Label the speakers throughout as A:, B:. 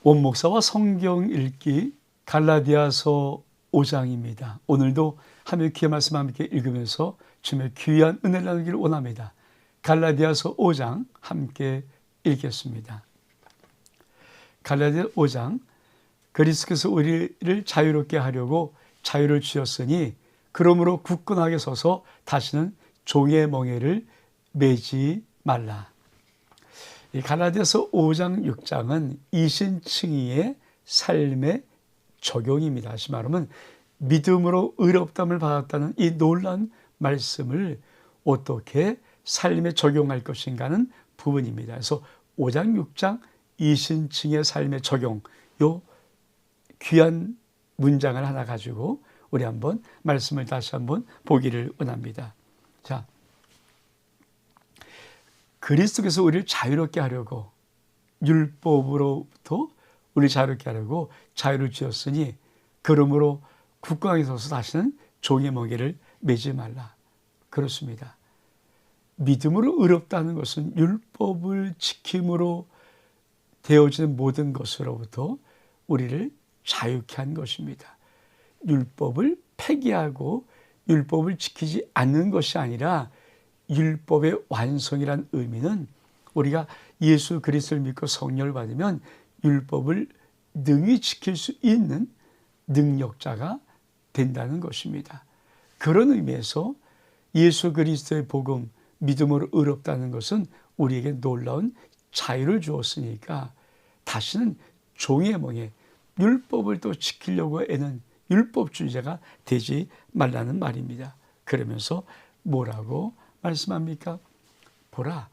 A: 원목사와 성경 읽기 갈라디아서 5장입니다. 오늘도 하나님의 귀한 말씀 함께 읽으면서 주님의 귀한 은혜를 나누기를 원합니다. 갈라디아서 5장 함께 읽겠습니다. 갈라디아 5장, 그리스도께서 우리를 자유롭게 하려고 자유를 주셨으니 그러므로 굳건하게 서서 다시는 종의 멍에를 매지 말라. 이 갈라디아서 5장 6장은 이신칭의의 삶의 적용입니다. 다시 말하면 믿음으로 의롭다함을 받았다는 이 놀라운 말씀을 어떻게 삶에 적용할 것인가는 부분입니다. 그래서 5장 6장 이신칭의 삶의 적용, 요 귀한 문장을 하나 가지고 우리 한번 말씀을 다시 한번 보기를 원합니다. 자, 그리스도께서 우리를 자유롭게 하려고 율법으로부터 우리를 자유롭게 하려고 자유를 주었으니 그러므로 굳건하게 서서 다시는 종의 멍에를 매지 말라. 그렇습니다. 믿음으로 의롭다는 것은 율법을 지킴으로 되어지는 모든 것으로부터 우리를 자유케 한 것입니다. 율법을 폐기하고 율법을 지키지 않는 것이 아니라 율법의 완성이란 의미는 우리가 예수 그리스도를 믿고 성령을 받으면 율법을 능히 지킬 수 있는 능력자가 된다는 것입니다. 그런 의미에서 예수 그리스도의 복음, 믿음으로 의롭다는 것은 우리에게 놀라운 자유를 주었으니까 다시는 종의 멍에 율법을 또 지키려고 애는 율법주의자가 되지 말라는 말입니다. 그러면서 뭐라고 말씀합니까? 보라,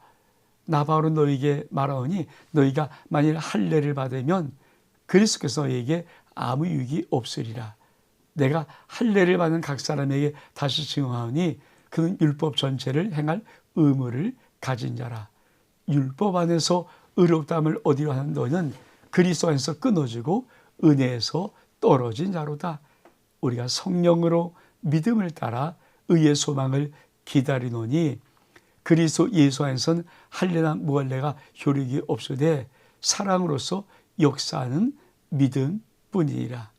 A: 나 바로 너에게 말하오니 너희가 만일 할례를 받으면 그리스도께서 너희에게 아무 유익이 없으리라. 내가 할례를 받은 각 사람에게 다시 증언하오니 그는 율법 전체를 행할 의무를 가진 자라. 율법 안에서 의롭다함을 얻으려 하는 너는 그리스도 안에서 끊어지고 은혜에서 떨어진 자로다. 우리가 성령으로 믿음을 따라 의의 소망을 기다리노니 그리스도 예수 안에서는 할례나 무할례가 효력이 없으되 사랑으로서 역사하는 믿음뿐이니라.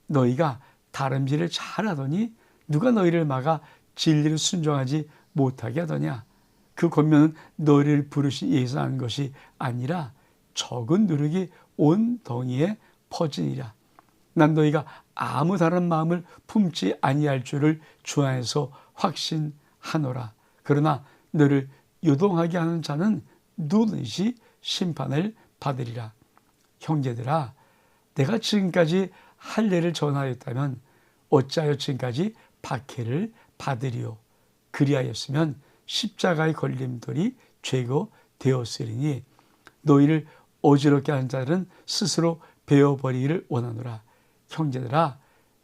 A: 너희가 다름질을 잘하더니 누가 너희를 막아 진리를 순종하지 못하게 하더냐. 그 권면은 너희를 부르신 예수께서 하는 것이 아니라 적은 누룩이 온 덩이에 퍼지니라. 난 너희가 아무 다른 마음을 품지 아니할 줄을 주 안에서 확신하노라. 그러나 너를 요동하게 하는 자는 누구든지 심판을 받으리라. 형제들아, 내가 지금까지 할례를 전하였다면 어찌하여 지금까지 박해를 받으리요. 그리하였으면 십자가의 걸림돌이 죄고 되었으리니 너희를 어지럽게 하는 자들은 스스로 베어버리기를 원하노라. 형제들아,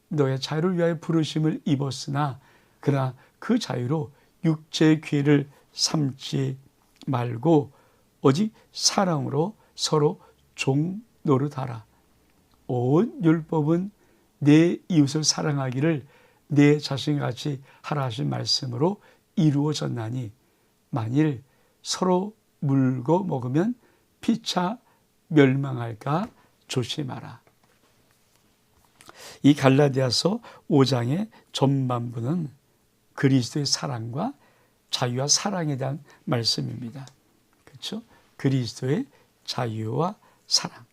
A: 너의 자유를 위하여 부르심을 입었으나 그러나 그 자유로 육체의 기회를 삼지 말고 오직 사랑으로 서로 종 노릇하라. 온 율법은 내 이웃을 사랑하기를 내 자신같이 하라 하신 말씀으로 이루어졌나니 만일 서로 물고 먹으면 피차 멸망할까 조심하라. 이 갈라디아서 5장의 전반부는 그리스도의 사랑과 자유와 사랑에 대한 말씀입니다. 그렇죠? 그리스도의 자유와 사랑.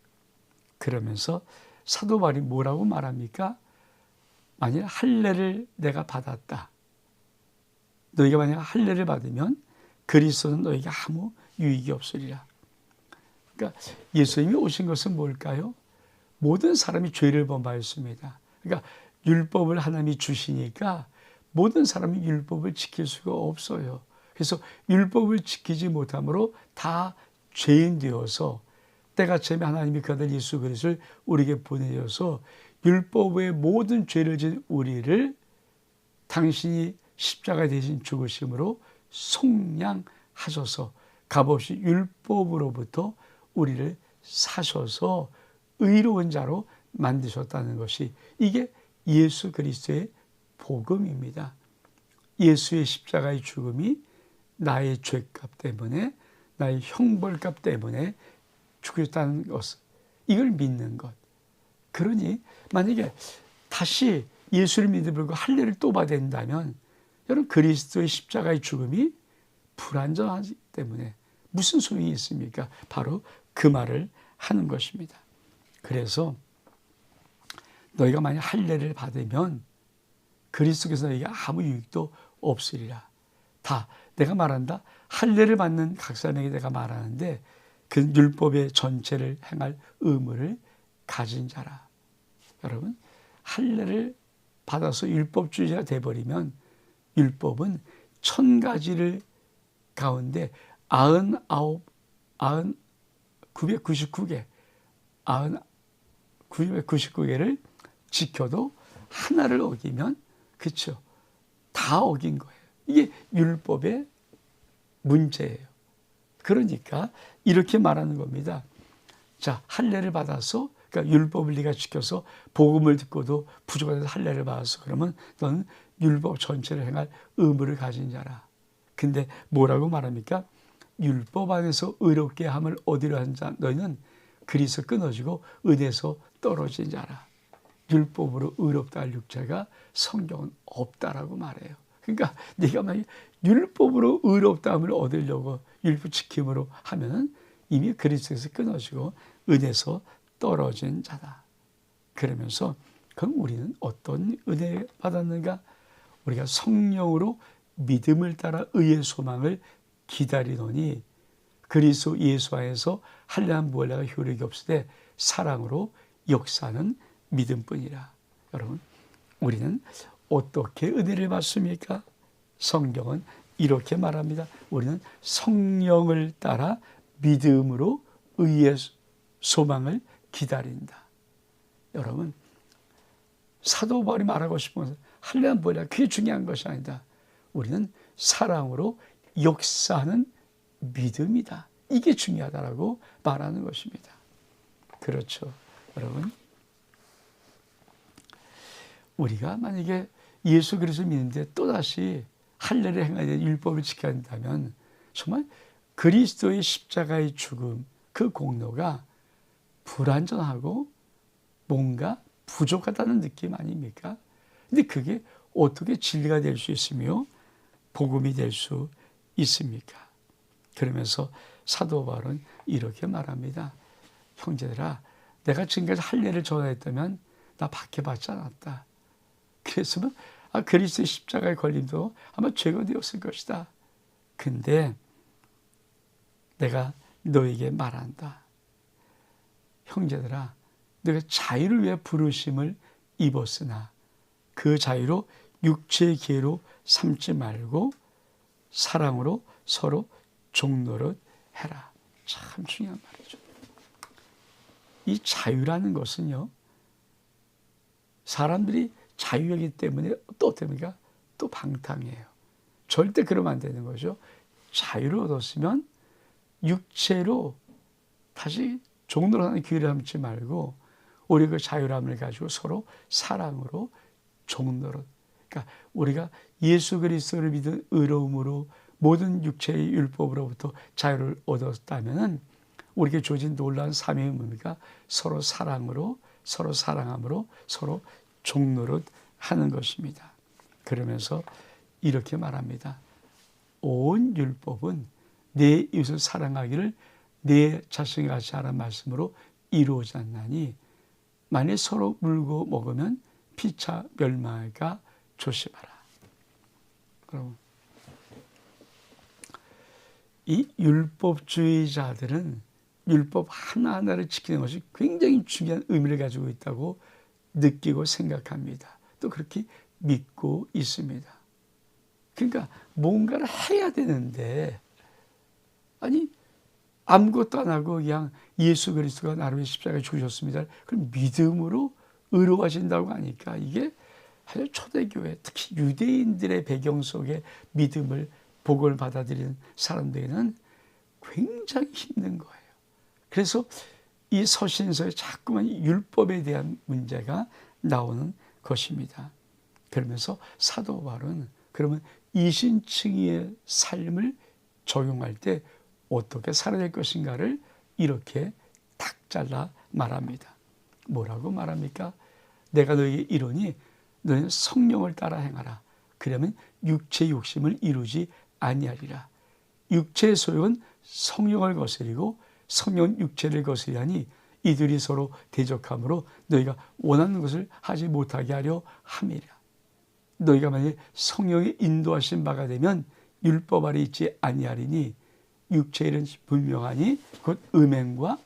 A: 그러면서 사도 바울이 뭐라고 말합니까? 만일 할례를 내가 받았다. 너희가 만약 할례를 받으면 그리스도는 너희가 아무 유익이 없으리라. 그러니까 예수님이 오신 것은 뭘까요? 모든 사람이 죄를 범하였습니다. 그러니까 율법을 하나님이 주시니까 모든 사람이 율법을 지킬 수가 없어요. 그래서 율법을 지키지 못함으로 다 죄인 되어서 때가 차면 하나님이 그 아들 예수 그리스도를 우리에게 보내셔서 율법의 모든 죄를 진 우리를 당신이 십자가 대신 죽으심으로 속량하셔서 값없이 율법으로부터 우리를 사셔서 의로운 자로 만드셨다는 것이 이게 예수 그리스도의 복음입니다. 예수의 십자가의 죽음이 나의 죄값 때문에 나의 형벌값 때문에 죽으셨다는 것, 이걸 믿는 것. 그러니 만약에 다시 예수를 믿으려고 할례를 또 받아야 된다면 여러분 그리스도의 십자가의 죽음이 불완전하기 때문에 무슨 소용이 있습니까? 바로 그 말을 하는 것입니다. 그래서 너희가 만약 할례를 받으면 그리스도께서 너희에게 아무 유익도 없으리라. 다 내가 말한다. 할례를 받는 각 사람에게 내가 말하는데 그 율법의 전체를 행할 의무를 가진 자라. 여러분 할례를 받아서 율법주의자가 돼버리면 율법은 1000가지를 가운데 999개를 지켜도 하나를 어기면 그렇죠. 다 어긴 거예요. 이게 율법의 문제예요. 그러니까 이렇게 말하는 겁니다. 자, 할례를 받아서 그러니까 율법을 네가 지켜서 복음을 듣고도 부족해서 할례를 받아서 그러면 너는 율법 전체를 행할 의무를 가진 자라. 근데 뭐라고 말합니까? 율법 안에서 의롭게 함을 얻으려 한 자 너희는 그리스도 끊어지고 은혜에서 떨어진 자라. 율법으로 의롭다 할 육체가 성경은 없다라고 말해요. 그러니까 네가 만약 율법으로 의롭다 함을 얻으려고 율법 지킴으로 하면은 이미 그리스도에서 끊어지고 은혜에서 떨어진 자다. 그러면서 그럼 우리는 어떤 은혜 받았는가? 우리가 성령으로 믿음을 따라 의의 소망을 기다리노니 그리스도 예수 안에서 할례한 무할례가 효력이 없으되 사랑으로 역사하는 믿음뿐이라. 여러분 우리는 어떻게 은혜를 받습니까? 성경은 이렇게 말합니다. 우리는 성령을 따라 믿음으로 의의 소망을 기다린다. 여러분 사도 바울이 말하고 싶은 것은 할례한 무할례가 그게 중요한 것이 아니다. 우리는 사랑으로 역사하는 믿음이다. 이게 중요하다라고 말하는 것입니다. 그렇죠. 여러분 우리가 만약에 예수 그리스도 믿는데 또다시 할례를 행해야 되는 율법을 지켜야 한다면 정말 그리스도의 십자가의 죽음 그 공로가 불완전하고 뭔가 부족하다는 느낌 아닙니까? 근데 그게 어떻게 진리가 될 수 있으며 복음이 될 수 있습니까? 그러면서 사도 바울은 이렇게 말합니다. 형제들아 내가 지금까지 할례를 전하였다면 나 박해받지 않았다. 그랬으면 그리스도의 십자가의 걸림도 아마 죄가 되었을 것이다. 근데 내가 너에게 말한다. 형제들아 너가 자유를 위해 부르심을 입었으나 그 자유로 육체의 기회로 삼지 말고 사랑으로 서로 종노릇 해라. 참 중요한 말이죠. 이 자유라는 것은요. 사람들이 자유이기 때문에 또 어떻습니까? 또 방탕해요. 절대 그러면 안 되는 거죠. 자유를 얻었으면 육체로 다시 종노릇하는 기회를 삼지 말고 우리 그 자유함을 가지고 서로 사랑으로 종노릇. 그러니까 우리가 예수 그리스도를 믿은 의로움으로 모든 육체의 율법으로부터 자유를 얻었다면은 우리에게 주어진 놀라운 사명이 뭡니까? 서로 사랑으로 서로 사랑함으로 서로 종노릇 하는 것입니다. 그러면서 이렇게 말합니다. 온 율법은 내 이웃을 사랑하기를 내 자신같이 하라는 말씀으로 이루어지 않나니 만일 서로 물고 먹으면 피차 멸망할까 조심하라. 그럼 이 율법주의자들은 율법 하나하나를 지키는 것이 굉장히 중요한 의미를 가지고 있다고 느끼고 생각합니다. 또 그렇게 믿고 있습니다. 그러니까 뭔가를 해야 되는데 아니 아무것도 안 하고 그냥 예수 그리스도가 나를 위해 십자가에 죽으셨습니다. 그럼 믿음으로 의로워진다고 하니까 이게 사실 초대교회 특히 유대인들의 배경 속에 믿음을 복음을 받아들이는 사람들에게는 굉장히 힘든 거예요. 그래서 이 서신서에 자꾸만 율법에 대한 문제가 나오는 것입니다. 그러면서 사도 바울은 그러면 이신층의 삶을 적용할 때 어떻게 살아야 될 것인가를 이렇게 탁 잘라 말합니다. 뭐라고 말합니까? 내가 너에게 이르니 너는 성령을 따라 행하라. 그러면 육체의 욕심을 이루지 아니하리라. 육체의 소욕은 성령을 거스리고 성령은 육체를 거스리하니 이들이 서로 대적함으로 너희가 원하는 것을 하지 못하게 하려 함이라. 너희가 만약 성령의 인도하신 바가 되면 율법 아래 있지 아니하리니 육체의 일은 분명하니 곧 음행과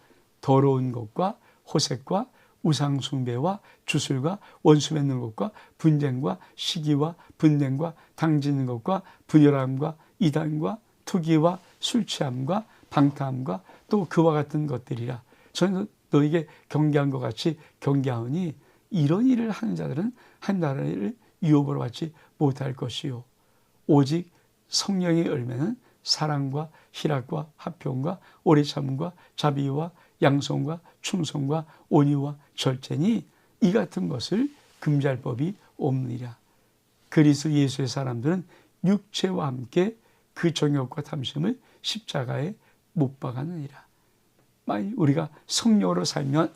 A: 더러운 것과 호색과 우상숭배와 주술과 원수 맺는 것과 분쟁과 시기와 분냄과 당지는 것과 분열함과 이단과 투기와 술취함과 방탕함과 또 그와 같은 것들이라. 저는 너에게 경계한 것 같이 경계하오니 이런 일을 하는 자들은 한 나라를 유업으로 받지 못할 것이요 오직 성령의 열매는 사랑과 희락과 화평과 오래 참음과 자비와 양성과 충성과 온유와 절제니 이 같은 것을 금지할 법이 없느니라. 그리스도 예수의 사람들은 육체와 함께 그 정욕과 탐심을 십자가에 못 박았느니라. 만일 우리가 성령으로 살면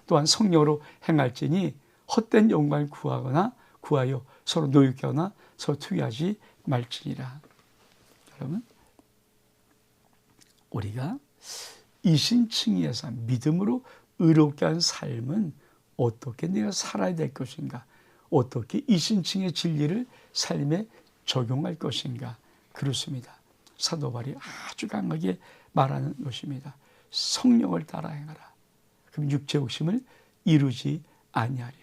A: 또한 성령으로 행할지니 헛된 영광을 구하여 서로 노역하거나 서로 투기하지 말지니라. 여러분, 우리가 이신칭의의 삶, 믿음으로 의롭게 한 삶은 어떻게 내가 살아야 될 것인가? 어떻게 이신칭의 진리를 삶에 적용할 것인가? 그렇습니다. 사도 바울이 아주 강하게 말하는 것입니다. 성령을 따라 행하라. 그럼 육체 욕심을 이루지 아니하리라.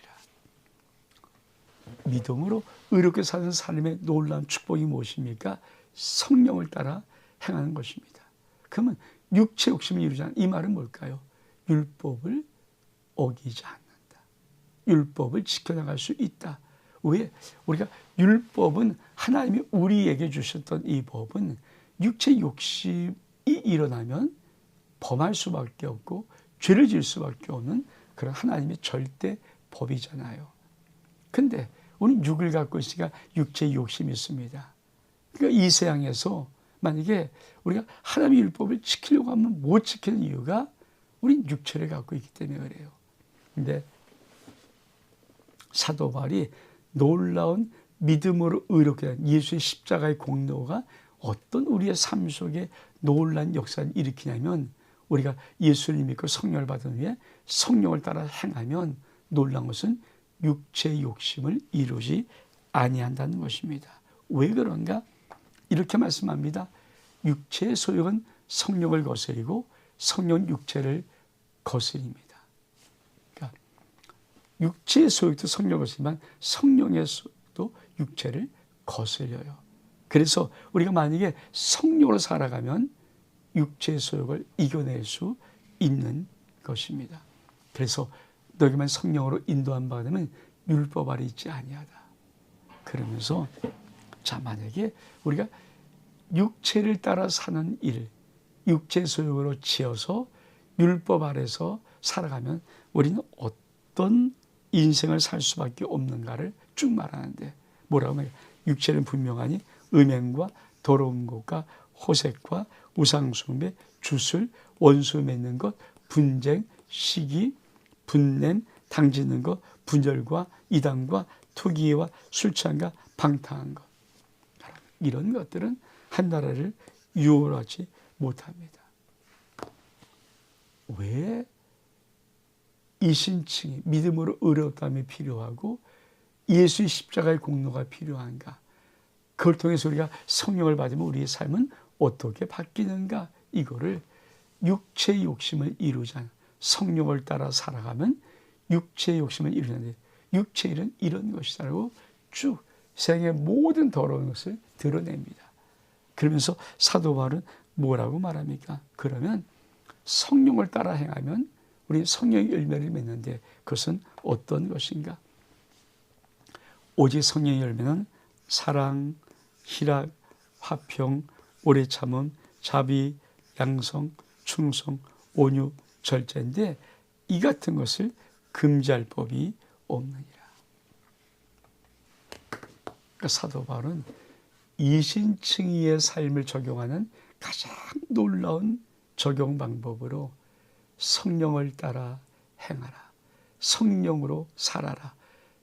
A: 믿음으로 의롭게 사는 삶의 놀라운 축복이 무엇입니까? 성령을 따라 행하는 것입니다. 그러면 육체 욕심을 이루지 않는 이 말은 뭘까요? 율법을 어기지 않는다. 율법을 지켜나갈 수 있다. 왜? 우리가 율법은 하나님이 우리에게 주셨던 이 법은 육체 욕심이 일어나면 범할 수밖에 없고 죄를 지을 수밖에 없는 그런 하나님의 절대 법이잖아요. 근데 우리는 육을 갖고 있으니까 육체의 욕심이 있습니다. 그러니까 이 세상에서 만약에 우리가 하나님의 율법을 지키려고 하면 못 지키는 이유가 우린 육체를 갖고 있기 때문에 그래요. 근데 사도 바울이 놀라운 믿음으로 의롭게 된 예수의 십자가의 공로가 어떤 우리의 삶 속에 놀라운 역사를 일으키냐면 우리가 예수를 믿고 성령을 받은 후에 성령을 따라 행하면 놀라운 것은 육체의 욕심을 이루지 아니한다는 것입니다. 왜 그런가? 이렇게 말씀합니다. 육체의 소욕은 성령을 거스리고 성령은 육체를 거스립니다. 그러니까 육체의 소욕도 성령을 거스리지만 성령의 소욕도 육체를 거스려요. 그래서 우리가 만약에 성령으로 살아가면 육체의 소욕을 이겨낼 수 있는 것입니다. 그래서 너희만 성령으로 인도한 바가 되면 율법 아래 있지 아니하다. 그러면서 자, 만약에 우리가 육체를 따라 사는 일, 육체 소욕으로 지어서 율법 아래서 살아가면 우리는 어떤 인생을 살 수밖에 없는가를 쭉 말하는데 뭐라고 말해요? 육체는 분명하니 음행과 더러운 것과 호색과 우상숭배, 주술, 원수 맺는 것, 분쟁, 시기, 분냄, 당지는 것, 분열과 이단과 투기와 술취함과 방탕한 것. 이런 것들은 한 나라를 유월하지 못합니다. 왜 이신칭이 믿음으로 의롭다함이 필요하고 예수의 십자가의 공로가 필요한가? 그걸 통해서 우리가 성령을 받으면 우리의 삶은 어떻게 바뀌는가? 이거를 육체의 욕심을 이루자 성령을 따라 살아가면 육체의 욕심을 이루는데 육체의 일은 이런 것이라고 쭉 세상의 모든 더러운 것을 드러냅니다. 그러면서 사도 바울은 뭐라고 말합니까? 그러면 성령을 따라 행하면 우리 성령의 열매를 맺는데 그것은 어떤 것인가? 오직 성령의 열매는 사랑, 희락, 화평, 오래 참음, 자비, 양성, 충성, 온유, 절제인데 이 같은 것을 금지할 법이 없느니라. 그러니까 사도 바울은 이신칭의의 삶을 적용하는 가장 놀라운 적용 방법으로 성령을 따라 행하라. 성령으로 살아라.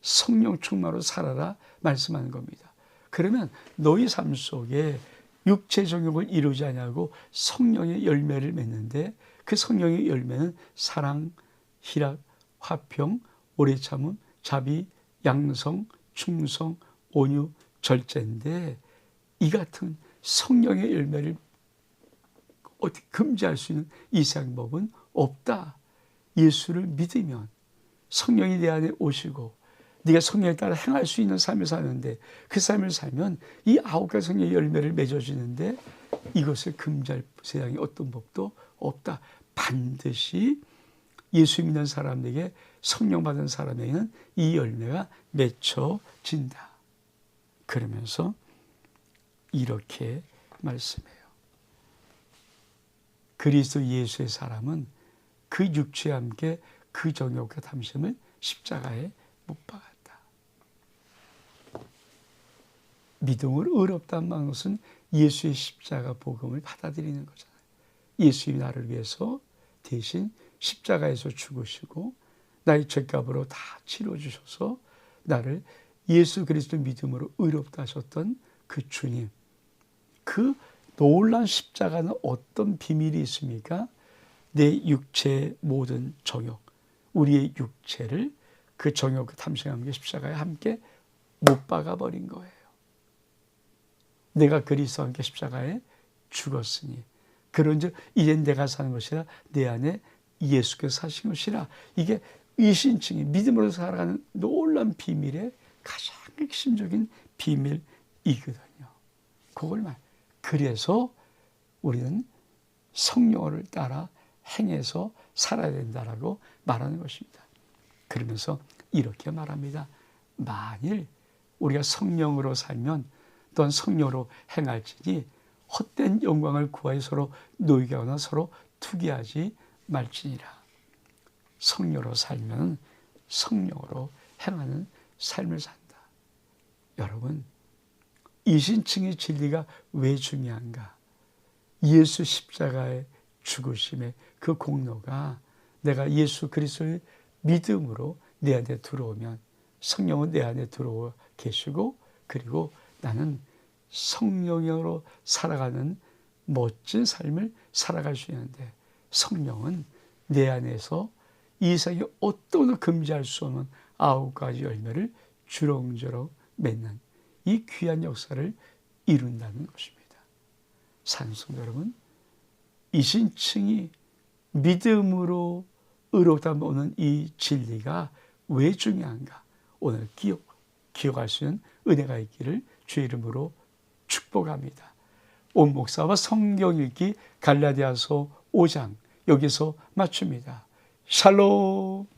A: 성령 충만으로 살아라 말씀하는 겁니다. 그러면 너희 삶 속에 육체 정욕을 이루지 아니하고 성령의 열매를 맺는데 그 성령의 열매는 사랑, 희락, 화평, 오래 참음, 자비, 양성, 충성, 온유, 절제인데 이 같은 성령의 열매를 어떻게 금지할 수 있는 이 세상 법은 없다. 예수를 믿으면 성령이 내 안에 오시고 네가 성령에 따라 행할 수 있는 삶을 사는데 그 삶을 살면 이 9가지 성령의 열매를 맺어지는데 이것을 금지할 세상에 어떤 법도 없다. 반드시 예수 믿는 사람에게 성령 받은 사람에게는 이 열매가 맺혀진다. 그러면서 이렇게 말씀해요. 그리스도 예수의 사람은 그 육체와 함께 그 정욕과 탐심을 십자가에 못 박았다. 믿음으로 의롭다는 것은 예수의 십자가 복음을 받아들이는 거잖아요. 예수님이 나를 위해서 대신 십자가에서 죽으시고 나의 죄값으로 다 치러주셔서 나를 예수 그리스도 믿음으로 의롭다 하셨던 그 주님, 그 놀라운 십자가는 어떤 비밀이 있습니까? 내 육체의 모든 정욕, 우리의 육체를 그 정욕, 그 탐심과 함께 십자가에 함께 못 박아버린 거예요. 내가 그리스도와 함께 십자가에 죽었으니 그런즉 이젠 내가 사는 것이라 내 안에 예수께서 사신 것이라. 이게 이신칭이 믿음으로 살아가는 놀라운 비밀의 가장 핵심적인 비밀이거든요. 그걸 그래서 우리는 성령을 따라 행해서 살아야 된다라고 말하는 것입니다. 그러면서 이렇게 말합니다. 만일 우리가 성령으로 살면 또한 성령으로 행할지니 헛된 영광을 구하여 서로 노이게 하거나 서로 투기하지 말지니라. 성령으로 살면 성령으로 행하는 삶을 산다. 여러분, 이신칭의 진리가 왜 중요한가? 예수 십자가의 죽으심의 그 공로가 내가 예수 그리스도의 믿음으로 내 안에 들어오면 성령은 내 안에 들어와 계시고 그리고 나는 성령으로 살아가는 멋진 삶을 살아갈 수 있는데 성령은 내 안에서 이 세상에 어떤 금지할 수 없는 9가지 열매를 주렁주렁 맺는 이 귀한 역사를 이룬다는 것입니다. 산성 여러분, 이신칭이 믿음으로 의롭다 오는 이 진리가 왜 중요한가? 오늘 기억할 수 있는 은혜가 있기를 주의 이름으로 축복합니다. 온 목사와 성경 읽기 갈라디아서 5장 여기서 마칩니다. 샬롬.